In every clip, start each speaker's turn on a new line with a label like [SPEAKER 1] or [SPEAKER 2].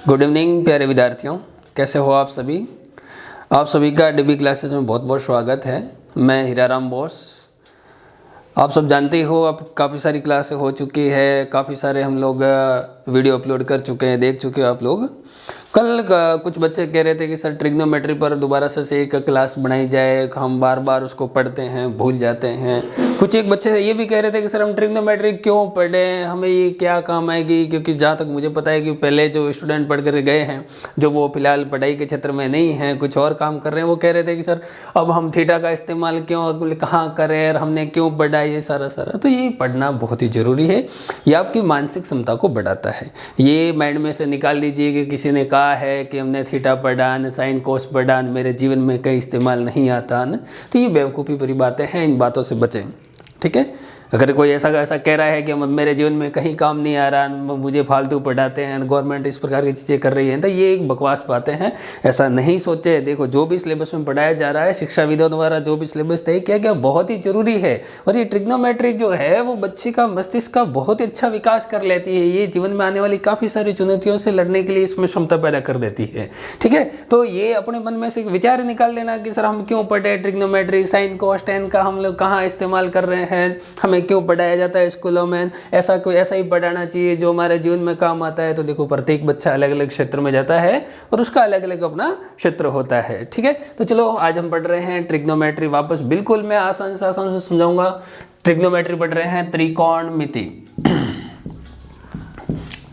[SPEAKER 1] Good evening प्यारे विद्यार्थियों, कैसे हो आप सभी। आप सभी का डीबी क्लासेस में बहुत बहुत स्वागत है। मैं हीराराम बोस। आप सब जानते हो अब काफ़ी सारी क्लासें हो चुकी है, काफ़ी सारे हम लोग वीडियो अपलोड कर चुके हैं, देख चुके हो आप लोग। कल कुछ बच्चे कह रहे थे कि सर ट्रिग्नोमेट्री पर दोबारा से एक क्लास बनाई जाए, हम बार बार उसको पढ़ते हैं भूल जाते हैं। कुछ एक बच्चे ये भी कह रहे थे कि सर हम ट्रिग्नोमेट्री क्यों पढ़ें, हमें ये क्या काम आएगी, क्योंकि जहाँ तक मुझे पता है कि पहले जो स्टूडेंट पढ़ कर गए हैं, जो वो फिलहाल पढ़ाई के क्षेत्र में नहीं हैं, कुछ और काम कर रहे हैं, वो कह रहे थे कि सर अब हम थीटा का इस्तेमाल क्यों कहाँ करें और हमने क्यों पढ़ा ये सारा। तो ये पढ़ना बहुत ही ज़रूरी है, ये आपकी मानसिक क्षमता को बढ़ाता है। ये माइंड में से निकाल लीजिए कि किसी ने कहा है कि हमने थीटा पढ़ा न साइन कोस पढ़ा न मेरे जीवन में कहीं इस्तेमाल नहीं आता न, तो ये बेवकूफ़ी भरी बातें हैं, इन बातों से बचें। ठीक है, अगर कोई ऐसा कह रहा है कि मेरे जीवन में कहीं काम नहीं आ रहा, मुझे फालतू पढ़ाते हैं, गवर्नमेंट इस प्रकार की चीज़ें कर रही है, तो ये एक बकवास बातें हैं, ऐसा नहीं सोचे। देखो जो भी सिलेबस में पढ़ाया जा रहा है, शिक्षाविदों द्वारा जो भी सिलेबस तय किया गया बहुत ही जरूरी है। और ये ट्रिग्नोमेट्री जो है वो बच्चे का मस्तिष्क का बहुत ही अच्छा विकास कर लेती है। ये जीवन में आने वाली काफ़ी सारी चुनौतियों से लड़ने के लिए इसमें क्षमता पैदा कर देती है। ठीक है, तो ये अपने मन में से विचार निकाल लेना कि सर हम क्यों पढ़े ट्रिग्नोमेट्री, साइन कोस टेन का हम लोग कहाँ इस्तेमाल कर रहे हैं, हमें क्यों पढ़ाया जाता है स्कूलों में, ऐसा ही पढ़ाना चाहिए जो हमारे जीवन में काम आता है। तो देखो प्रत्येक बच्चा अलग अलग क्षेत्र में जाता है और उसका अलग अलग अपना क्षेत्र होता है। ठीक है, तो चलो आज हम पढ़ रहे हैं ट्रिग्नोमेट्री। वापस बिल्कुल मैं आसान से समझाऊंगा। ट्रिग्नोमेट्री पढ़ रहे हैं त्रिकोणमिति।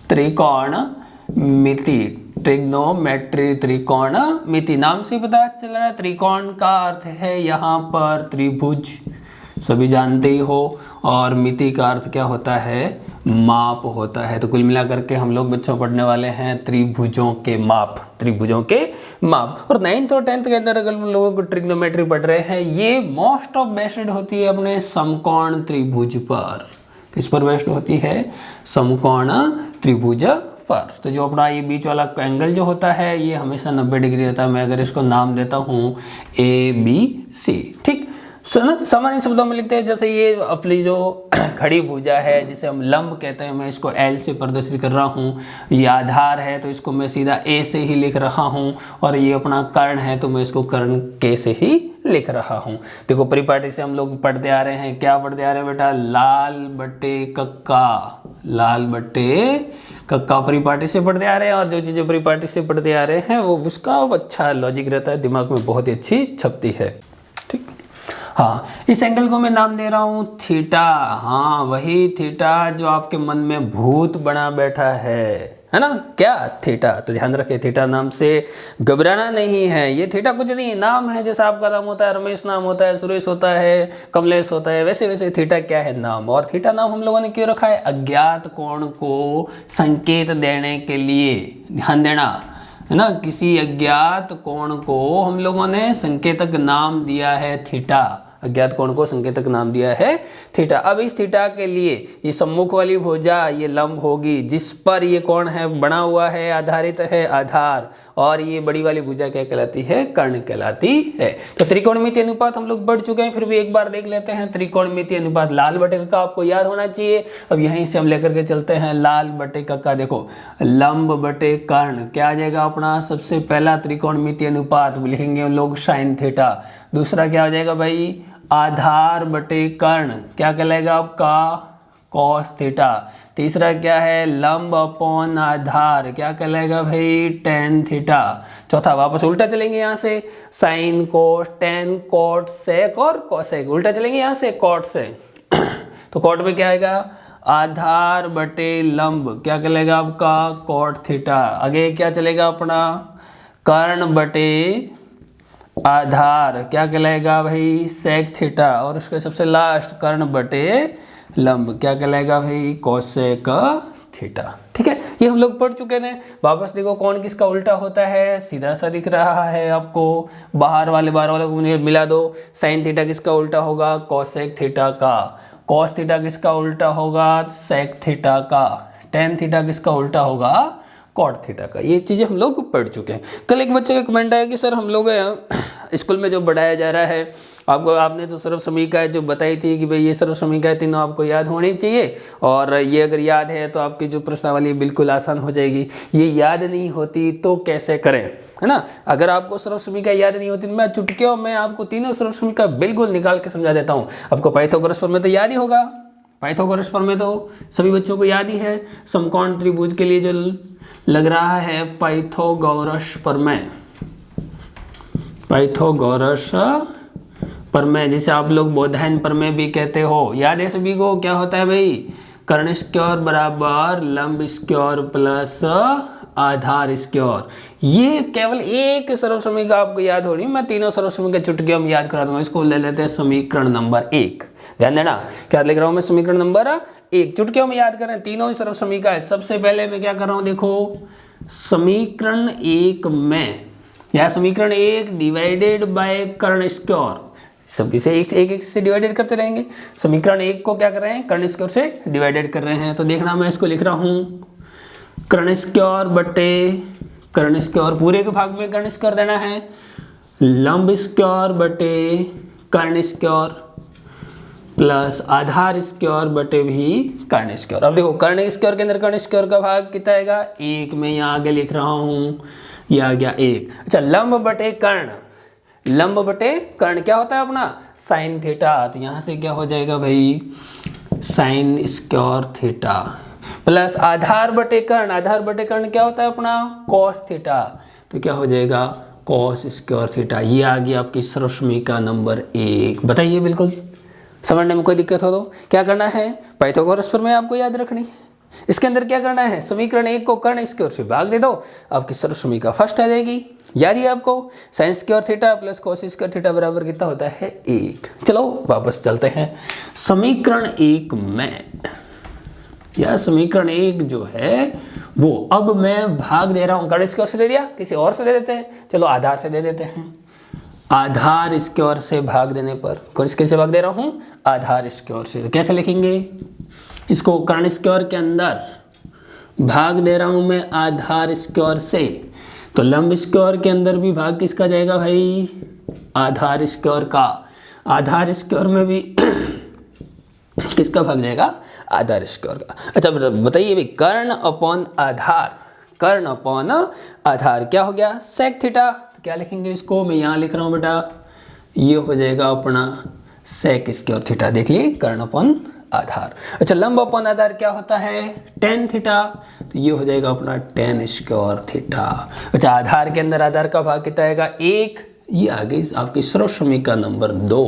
[SPEAKER 1] त्रिकोणमिति, ट्रिग्नोमेट्री, त्रिकोणमिति नाम से पता चल रहा है। त्रिकोण का अर्थ है यहाँ पर त्रिभुज, सभी जानते ही हो, और मिति का अर्थ क्या होता है, माप होता है। तो कुल मिलाकर के हम लोग बच्चों पढ़ने वाले हैं त्रिभुजों के माप, त्रिभुजों के माप। और 9th और 10th के अंदर अगर हम लोग ट्रिग्नोमेट्री पढ़ रहे हैं, ये मोस्ट ऑफ बेस्ड होती है अपने समकोण त्रिभुज पर। किस पर बेस्ड होती है, समकोण त्रिभुज पर। तो जो अपना ये बीच वाला एंगल जो होता है ये हमेशा 90 डिग्री रहता है। मैं अगर इसको नाम देता हूँ ABC, ठीक, सामान्य शब्दों में लिखते हैं जैसे ये अपनी जो खड़ी भुजा है जिसे हम लंब कहते हैं, मैं इसको L से प्रदर्शित कर रहा हूँ। ये आधार है तो इसको मैं सीधा A से ही लिख रहा हूँ, और ये अपना कर्ण है तो मैं इसको कर्ण K से ही लिख रहा हूँ। देखो परिपाटी से हम लोग पढ़ते आ रहे हैं, क्या पढ़ते आ रहे हैं बेटा, लाल बट्टे कक्का, लाल बट्टे कक्का परिपाटी से पढ़ते आ रहे हैं। और जो चीज़ें परिपाटी से पढ़ते आ रहे हैं वो उसका अच्छा लॉजिक रहता है, दिमाग में बहुत ही अच्छी छपती है। ठीक, हाँ, इस एंगल को मैं नाम दे रहा हूँ थीटा। हाँ, वही थीटा जो आपके मन में भूत बना बैठा है ना, क्या थीटा। तो ध्यान रखें, थीटा नाम से घबराना नहीं है। ये थीटा कुछ नहीं, नाम है। जैसा आपका नाम होता है, रमेश नाम होता है, सुरेश होता है, कमलेश होता है, वैसे वैसे थीटा क्या है, नाम। और थीटा नाम हम लोगों ने क्यों रखा है, अज्ञात कोण को संकेत देने के लिए। ध्यान देना है ना, किसी अज्ञात कोण को हम लोगों ने संकेतक नाम दिया है थीटा। अज्ञात कोण को संकेतक नाम दिया है थीटा। अब इस थीटा के लिए ये सम्मुख वाली भुजा ये लंब होगी, जिस पर ये कोण है बना हुआ है, आधारित है आधार, और ये बड़ी वाली भुजा क्या कहलाती है, कर्ण कहलाती है। तो त्रिकोणमिति अनुपात हम लोग बढ़ चुके हैं, फिर भी एक बार देख लेते हैं। त्रिकोणमिति अनुपात लाल बटे का आपको याद होना चाहिए। अब यहीं से हम लेकर के चलते हैं लाल बटे का। देखो लंब बटे कर्ण क्या आ जाएगा अपना, सबसे पहला त्रिकोणमिति अनुपात लिखेंगे हम लोग साइन थीटा। दूसरा क्या हो जाएगा भाई, आधार बटे कर्ण क्या कहलाएगा आपका, कॉस थीटा। तीसरा क्या है, लंब अपॉन आधार क्या कहलाएगा भाई, टेन थीटा। चौथा वापस उल्टा चलेंगे यहाँ से, sine cos tan cot sec और कोसेक, उल्टा चलेंगे यहाँ से कॉट से। तो कॉट में क्या आएगा, आधार बटे लंब क्या कहलाएगा आपका, कॉट थीटा। आगे क्या चलेगा अपना, कर्ण बटे आधार क्या कहलाएगा भाई, सेक थीटा। और उसके सबसे लास्ट कर्ण बटे लंब क्या कहलाएगा भाई, कोसेक थीटा। ठीक है, ये हम लोग पढ़ चुके हैं। वापस देखो कौन किसका उल्टा होता है, सीधा सा दिख रहा है आपको, बाहर वाले को मिला दो। साइन थीटा किसका उल्टा होगा, कोसेक थीटा का। कॉस थीटा किसका उल्टा होगा, सेक थीटा का। टेन थीटा किसका उल्टा होगा, कॉट थीटा का। ये चीज़ें हम लोग पढ़ चुके हैं। कल एक बच्चे का कमेंट आया कि सर हम लोग स्कूल में जो पढ़ाया जा रहा है आपको आपने तो सर्व समीकरण जो बताई थी कि भाई ये सर्व समीकरण तीनों आपको याद होनी चाहिए, और ये अगर याद है तो आपकी जो प्रश्नावली बिल्कुल आसान हो जाएगी। ये याद नहीं होती तो कैसे करें, है ना। अगर आपको सर्व समीकरण याद नहीं होती तो मैं चुटकियों में आपको तीनों सर्व समीकरण बिल्कुल निकाल के समझा देता हूँ। आपको पाइथागोरस प्रमेय तो याद ही होगा, पाइथागोरस प्रमेय तो सभी बच्चों को याद ही है। समकोण त्रिभुज के लिए जो लग रहा है पाइथागोरस प्रमेय, पाइथागोरस प्रमेय जिसे आप लोग बोधायन प्रमेय भी कहते हो, याद है सभी को। क्या होता है भाई, कर्ण स्क्वायर बराबर लंब स्क्वायर प्लस आधार स्क्वायर। ये केवल एक सर्व समीकरण आपको याद होनी, मैं तीनों सर्व समीकरण चुटकियों में याद करा दूंगा। इसको ले लेते हैं समीकरण नंबर 1। ध्यान देना क्या लिख रहा हूं मैं, समीकरण नंबर 1 चुटकियों में याद करें तीनों ही सर्व समीकरण। सबसे पहले मैं क्या कर रहा हूं, देखो समीकरण 1 में या समीकरण 1 डिवाइडेड बाय कर्ण स्क्वायर, सभी से एक से डिवाइडेड करते रहेंगे। समीकरण 1 को क्या कर रहे हैं, कर्ण स्क्वायर से डिवाइडेड कर रहे हैं। तो देखना मैं इसको लिख रहा हूं कर्ण स्क्वायर बटे कर्ण स्क्वायर, पूरे के भाग में कर्ण स्क्वायर देना है, लंब स्क्वायर बटे कर्ण स्क्वायर प्लस आधार स्क्वायर बटे भी कर्ण स्क्वायर। अब देखो कर्ण स्क्वायर के अंदर कर्ण स्क्वायर का भाग कितना आएगा, 1। मैं यहाँ आगे लिख रहा हूँ, ये आ गया 1। अच्छा, लंब बटे कर्ण, लंब बटे कर्ण क्या होता है अपना, साइन थीटा। तो यहाँ से क्या हो जाएगा भाई, साइन स्क्वायर थीटा प्लस आधार बटे कर्ण, आधार बटे कर्ण क्या होता है अपना, कॉस थीटा। तो क्या हो जाएगा, कॉस स्क्वायर थीटा। ये आ गया आपकी सर्व समीकरण नंबर 1। बताइए बिल्कुल समझने में कोई दिक्कत हो तो क्या करना है, पाइथागोरस प्रमेय आपको याद रखनी है। इसके अंदर क्या करना है, समीकरण 1 को कर्ण स्क्वायर से भाग दे दो, आपकी सर्व समीकरण फर्स्ट आ जाएगी। याद है आपको, sine square theta plus cos square theta बराबर कितना होता है, 1। चलो वापस चलते हैं समीकरण 1 में, या समीकरण 1 जो है वो अब मैं भाग दे रहा हूं, कर्ण स्क्वायर से दे दिया, किसी और से दे देते हैं, चलो आधार से दे देते हैं। आधार स्क्वायर से भाग देने पर, किससे भाग दे रहा हूं, आधार स्क्वायर से। तो कैसे लिखेंगे इसको, कर्ण स्क्वायर के अंदर भाग दे रहा हूं मैं आधार स्क्वायर से, तो लंब स्क्वायर के अंदर भी भाग किसका जाएगा भाई, आधार स्क्वायर का। आधार स्क्वायर में भी किसका भाग जाएगा, आधार स्क्वायर का। अच्छा बताइए भाई, कर्ण अपॉन आधार, कर्ण अपॉन आधार क्या हो गया, सेक थीटा। तो क्या लिखेंगे इसको, मैं यहाँ लिख रहा हूँ बेटा, ये हो जाएगा अपना सेक स्क्वायर थीटा। देख लिए, कर्ण अपॉन आधार। अच्छा, लंब अपॉन आधार क्या होता है, टेन थीटा। तो ये हो जाएगा अपना टेन स्क्वायर थीटा। अच्छा, आधार के अंदर आधार का भाग कितना आएगा, 1। ये आ गई आपकी सर्व समीकरण number 2।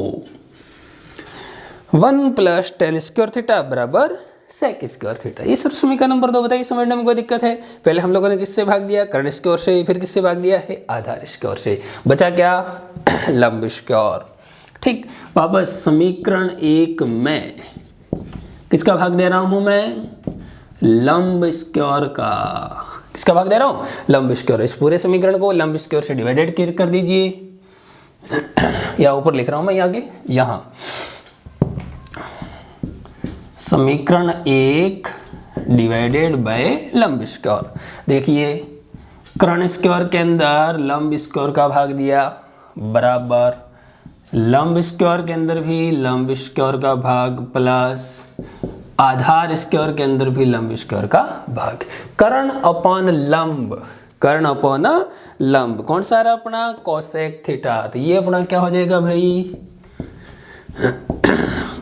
[SPEAKER 1] 1 plus ten square theta बराबर सेक स्क्वायर थीटा। ये सर्व समीकरण नंबर 2। बताइए समझने में कोई दिक्कत है। पहले हम लोगों ने किससे भाग दिया, कर्ण स्क्वायर से, फिर किससे भाग दिया है, आधार स्क्वायर से। बचा क्या, लंब स्क्वायर। ठीक, वापस समीकरण 1 में किसका भाग दे रहा हूं मैं, लंब स्क्वायर का। किसका भाग दे रहा हूं, लंब स्क्वायर। इस पूरे समीकरण को लंब स्क्वायर से डिवाइडेड कर दीजिए, या ऊपर लिख रहा हूं मैं आगे, यहां समीकरण 1 डिवाइडेड बाय लंब स्क्वायर। देखिए कर्ण स्क्वायर के अंदर लंब स्क्वायर का भाग दिया बराबर लंब स्क्वायर के अंदर भी लंब स्क्वायर का भाग प्लस आधार स्क्वायर के अंदर भी लंब स्क्वायर का भाग। कर्ण अपॉन लंब, कर्ण अपॉन लंब कौन सा रहा अपना, कोसेक थीटा। तो ये अपना क्या हो जाएगा भाई,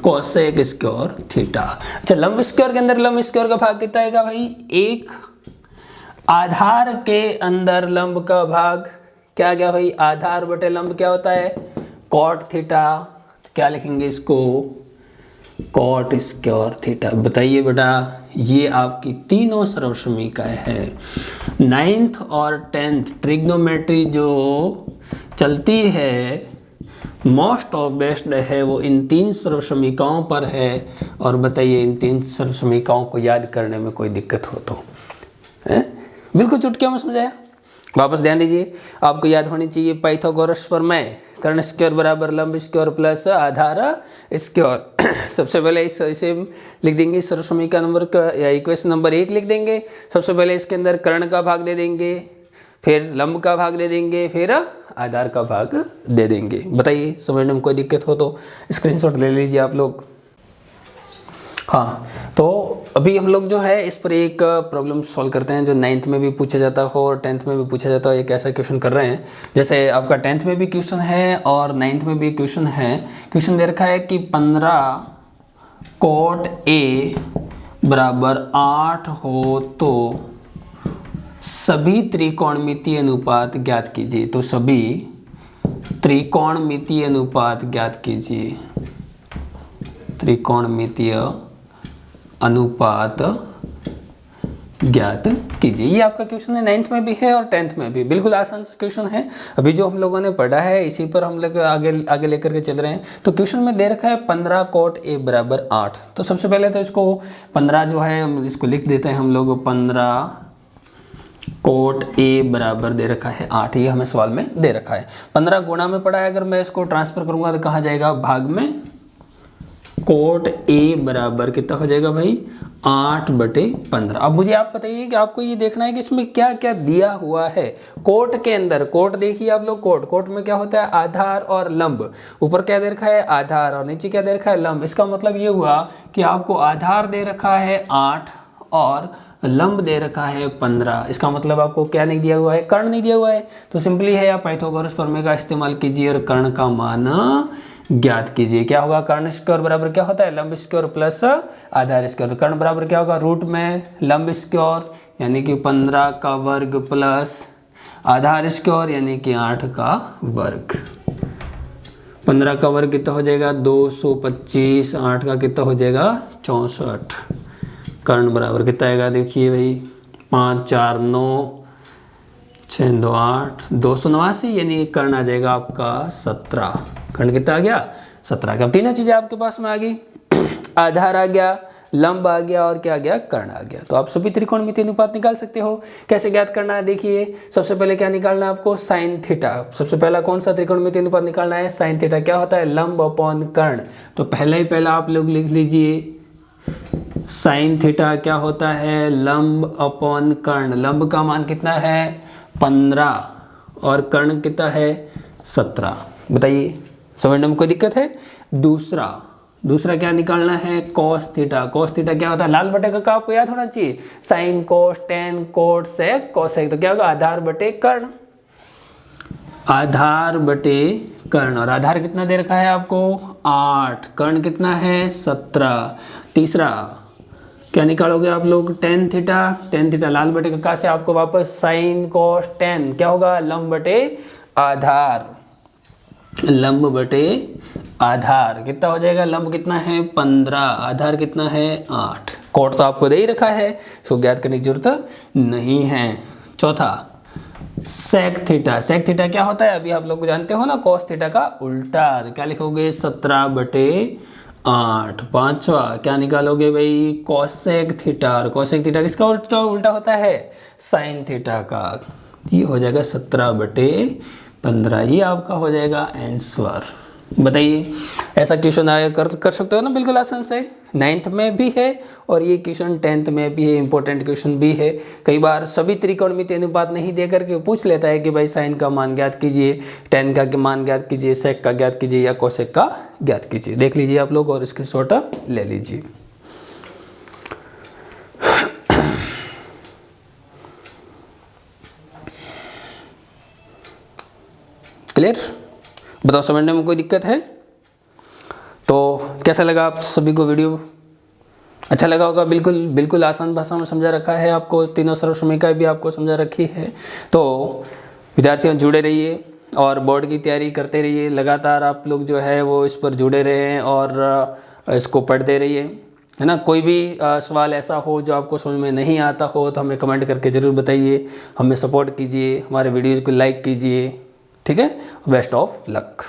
[SPEAKER 1] कोसेक स्क्वायर थीटा। अच्छा, लंब स्क्वायर के अंदर लंब स्क्वायर का भाग कितना आएगा भाई, 1। आधार के अंदर लंब का भाग क्या गया भाई, आधार बटे लंब क्या होता है, कॉट थीटा। तो क्या लिखेंगे इसको, कॉट स्क्वायर थीटा। बताइए बेटा, ये आपकी तीनों सर्व समीकरण है। 9th और 10th ट्रिग्नोमेट्री जो चलती है, मोस्ट ऑफ बेस्ट है, वो इन 3 सर्व समीकरणों पर है। और बताइए इन 3 सर्व समीकरणों को याद करने में कोई दिक्कत हो तो है? बिल्कुल चुटकियों में समझाया। वापस ध्यान दीजिए, आपको याद होनी चाहिए पाइथागोरस प्रमेय, कर्ण स्क्वायर बराबर लंब स्क्वायर प्लस आधार स्क्वायर। सबसे पहले इसे लिख देंगे सर्व समीकरण नंबर का, या इक्वेशन नंबर 1 लिख देंगे। सबसे पहले इसके अंदर कर्ण का भाग दे देंगे, फिर लंब का भाग दे देंगे, फिर आधार का भाग दे देंगे। बताइए समझने में कोई दिक्कत हो तो स्क्रीनशॉट ले लीजिए आप लोग। हाँ, तो अभी हम लोग जो है इस पर एक प्रॉब्लम सॉल्व करते हैं जो 9th में भी पूछा जाता हो और 10th में भी पूछा जाता हो। एक ऐसा क्वेश्चन कर रहे हैं, जैसे आपका 10th में भी क्वेश्चन है और 9th में भी क्वेश्चन है। क्वेश्चन दे रखा है कि 15 cot A बराबर 8 हो तो सभी त्रिकोणमितीय अनुपात ज्ञात कीजिए। तो सभी त्रिकोणमितीय अनुपात ज्ञात कीजिए। त्रिकोणमितीय अनुपात ज्ञात कीजिए। ये आपका क्वेश्चन है, 9th में भी है और 10th में भी। बिल्कुल आसान क्वेश्चन है। अभी जो हम लोगों ने पढ़ा है इसी पर हम लोग आगे लेकर के चल रहे हैं। तो क्वेश्चन में दे रखा है 15 cot A बराबर 8। तो सबसे पहले तो इसको 15 जो है हम इसको लिख देते हैं हम लोग। 15 cot A बराबर दे रखा है 8, ये हमें सवाल में दे रखा है। 15 गुणा में पड़ा है, अगर मैं इसको ट्रांसफर करूंगा तो कहाँ जाएगा, भाग में। cot A बराबर कितना हो जाएगा भाई, 8/15। अब मुझे आप बताइए कि आपको ये देखना है कि इसमें क्या क्या दिया हुआ है। कोट के अंदर, कोट देखिए आप लोग, कोट में क्या होता है, आधार और लंब। ऊपर क्या दे रखा है, आधार, और नीचे क्या दे रखा है, लंब। इसका मतलब ये हुआ कि आपको आधार दे रखा है 8 और लंब दे रखा है 15। इसका मतलब आपको क्या नहीं दिया हुआ है, कर्ण नहीं दिया हुआ है। तो सिंपली है, आप पाइथागोरस प्रमेय का इस्तेमाल कीजिए और कर्ण का मान ज्ञात कीजिए। क्या होगा, कर्ण स्क्वायर बराबर क्या होता है, लंब स्क्वायर प्लस आधार स्क्वायर। तो कर्ण बराबर क्या होगा, रूट में लंब स्क्वायर यानी कि 15 का वर्ग प्लस आधार स्क्वायर यानी कि 8 का वर्ग। 15 का वर्ग कितना हो जाएगा, 225। 8 का कितना हो जाएगा, 64। कर्ण बराबर कितना आएगा, देखिए भाई, 5 4 9 6 2 8 289, यानी कर्ण आ जाएगा आपका 17। कर्ण कितना आ गया, 17 का। तीनों चीजें आपके पास में आ गई। आधार आ गया, लंब आ गया और क्या आ गया, कर्ण आ गया। तो आप सभी त्रिकोणमितीय अनुपात निकाल सकते हो। कैसे ज्ञात करना है, देखिए सबसे पहले क्या निकालना है आपको, साइन थीटा। सबसे पहला कौन सा त्रिकोणमितीय अनुपात निकालना है, साइन थीटा। क्या होता है, लंब अपॉन कर्ण। तो पहला आप लोग लिख लीजिए, साइन थीटा क्या होता है, लंब अपॉन कर्ण। लंब का मान कितना है, 15 और कर्ण कितना है, 17। बताइए समझने में कोई दिक्कत है। दूसरा क्या निकालना है, कॉस थीटा। कॉस थीटा क्या होता है, लाल बटे का आपको याद होना चाहिए, sine cos tan cot sec cosec. तो क्या होगा, आधार बटे कर्ण। आधार बटे कर्ण, और आधार कितना दे रखा है आपको, 8। कर्ण कितना है, 17। तीसरा क्या निकालोगे आप लोग, टेन थीटा। टेन थीटा लाल बटे का से आपको वापस साइन कोस टेन, क्या होगा, लंब बटे आधार। लंब बटे आधार कितना हो जाएगा, लंब कितना है 15, आधार कितना है 8। कोट तो आपको दे ही रखा है, इसको ज्ञात करने की जरूरत नहीं है। चौथा सेक थीटा। सेक थीटा क्या होता है, अभी आप लोग जानते हो ना, कोस थीटा का उल्टा। क्या लिखोगे, 17/8। पांचवा क्या निकालोगे भाई, कोसेक थीटा। और कोसेक थीटा किसका उल्टा होता है, साइन थीटा का। ये हो जाएगा 17/15। ये आपका हो जाएगा आंसर। बताइए ऐसा क्वेश्चन आया कर सकते हो ना, बिल्कुल आसान से। 9th में भी है और ये क्वेश्चन 10th में भी है, इंपॉर्टेंट क्वेश्चन भी है। कई बार सभी त्रिकोणमितीय अनुपात नहीं दे करके पूछ लेता है कि भाई साइन का मान ज्ञात कीजिए, टेन का मान ज्ञात कीजिए, सेक का ज्ञात कीजिए या कोसेक का ज्ञात कीजिए। देख लीजिए आप लोग और स्क्रीनशॉट ले लीजिए। क्लियर, बताओ समझने में कोई दिक्कत है तो। कैसा लगा आप सभी को वीडियो, अच्छा लगा होगा। बिल्कुल आसान भाषा में समझा रखा है आपको, तीनों सर्वसमयिका भी आपको समझा रखी है। तो विद्यार्थियों जुड़े रहिए और बोर्ड की तैयारी करते रहिए। लगातार आप लोग जो है वो इस पर जुड़े रहें और इसको पढ़ते रहिए, है ना। कोई भी सवाल ऐसा हो जो आपको समझ में नहीं आता हो तो हमें कमेंट करके ज़रूर बताइए, हमें सपोर्ट कीजिए, हमारे वीडियोज़ को लाइक कीजिए, ठीक है। Best of luck.